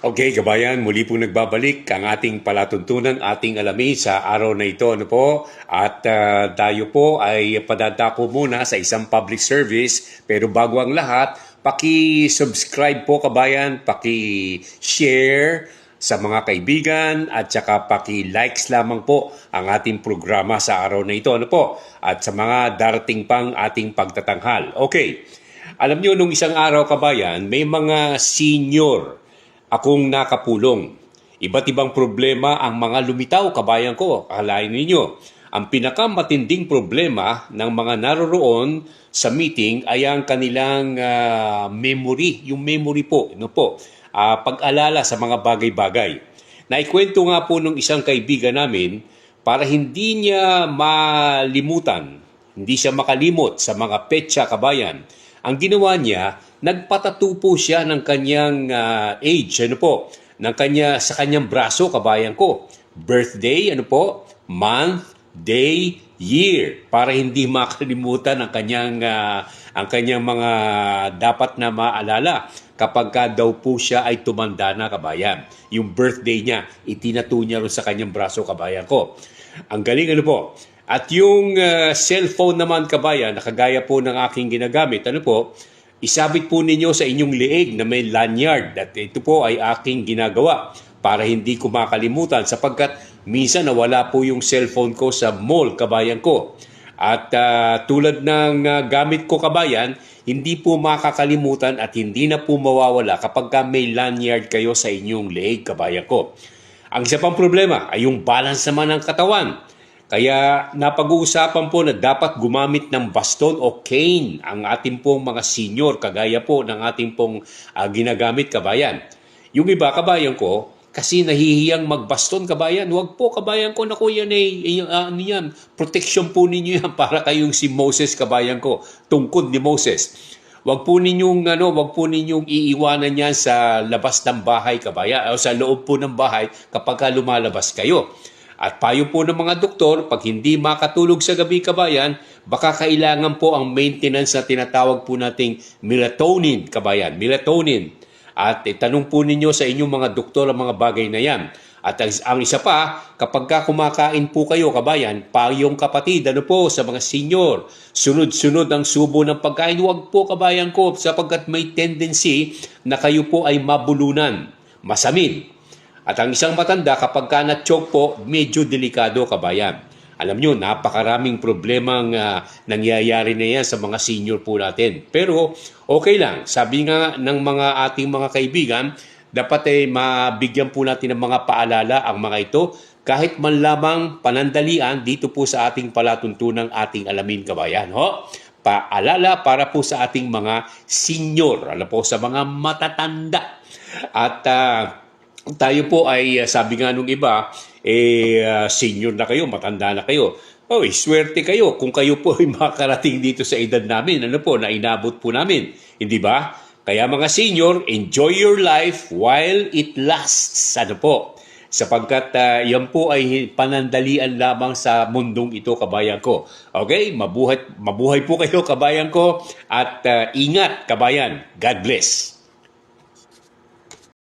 Okay, kabayan, muli po nagbabalik ang ating palatuntunan, ating alamin sa araw na ito. Ano po? At tayo po ay padadako muna sa isang public service. Pero bago ang lahat, paki-subscribe po kabayan, paki-share sa mga kaibigan at saka paki-likes lamang po ang ating programa sa araw na ito. Ano po? At sa mga darating pang ating pagtatanghal. Okay, alam niyo nung isang araw kabayan, may mga senior akong nakapulong. Iba't ibang problema ang mga lumitaw, kabayan ko. Akalain ninyo, ang pinakamatinding problema ng mga naroroon sa meeting ay ang kanilang memory. Yung memory po, pag-alala sa mga bagay-bagay. Naikwento nga po ng isang kaibigan namin para hindi niya malimutan, hindi siya makalimot sa mga petsa, kabayan. Ang ginawa niya, nagpatattoo po siya ng kanyang age, sa kanyang braso, kabayan ko. Birthday, month, day, year, para hindi makalimutan ang kanyang mga dapat na maalala kapag daw po siya ay tumanda na, kabayan. Yung birthday niya, itinatattoo niya rin sa kanyang braso, kabayan ko. Ang galing, At yung cellphone naman, kabayan, nakagaya po ng aking ginagamit, isabit po ninyo sa inyong leeg na may lanyard. At ito po ay aking ginagawa para hindi ko makalimutan sapagkat minsan nawala po yung cellphone ko sa mall, kabayan ko. At tulad ng gamit ko, kabayan, hindi po makakalimutan at hindi na po mawawala kapag may lanyard kayo sa inyong leeg, kabayan ko. Ang isa pang problema ay yung balance naman ng katawan. Kaya napag-uusapan po na dapat gumamit ng baston o cane ang ating pong mga senior, kagaya po ng ating pong ginagamit, kabayan. Yung iba, kabayan ko, kasi nahihiyang magbaston, kabayan. Huwag po, kabayan ko, naku, yan, protection po ninyo yan para kayong si Moses, kabayan ko, tungkod ni Moses. Wag po ninyong iiwanan yan sa labas ng bahay, kabayan, o sa loob po ng bahay kapag lumalabas kayo. At payo po ng mga doktor, pag hindi makatulog sa gabi, kabayan, baka kailangan po ang maintenance na tinatawag po nating melatonin, kabayan, melatonin. At itanong po ninyo sa inyong mga doktor ang mga bagay na yan. At ang isa pa, kapag kumakain po kayo, kabayan, payong kapatid, sa mga senior, sunod-sunod ang subo ng pagkain, huwag po, kabayan ko, sapagkat may tendency na kayo po ay mabulunan, masamin. At ang isang matanda, kapag na-choke po, medyo delikado, kabayan. Alam nyo, napakaraming problemang nangyayari na yan sa mga senior po natin. Pero okay lang, sabi nga ng mga ating mga kaibigan, dapat mabigyan po natin ng mga paalala ang mga ito, kahit man lamang panandalian dito po sa ating palatuntunang ating alamin, kabayan. Paalala para po sa ating mga senior, sa mga matatanda. At tayo po ay, sabi nga nung iba, senior na kayo, matanda na kayo. Swerte kayo kung kayo po ay makarating dito sa edad namin, na inabot po namin. Hindi ba? Kaya mga senior, enjoy your life while it lasts. Sapagkat yan po ay panandalian lamang sa mundong ito, kabayan ko. Okay? Mabuhay po kayo, kabayan ko. At ingat, kabayan. God bless.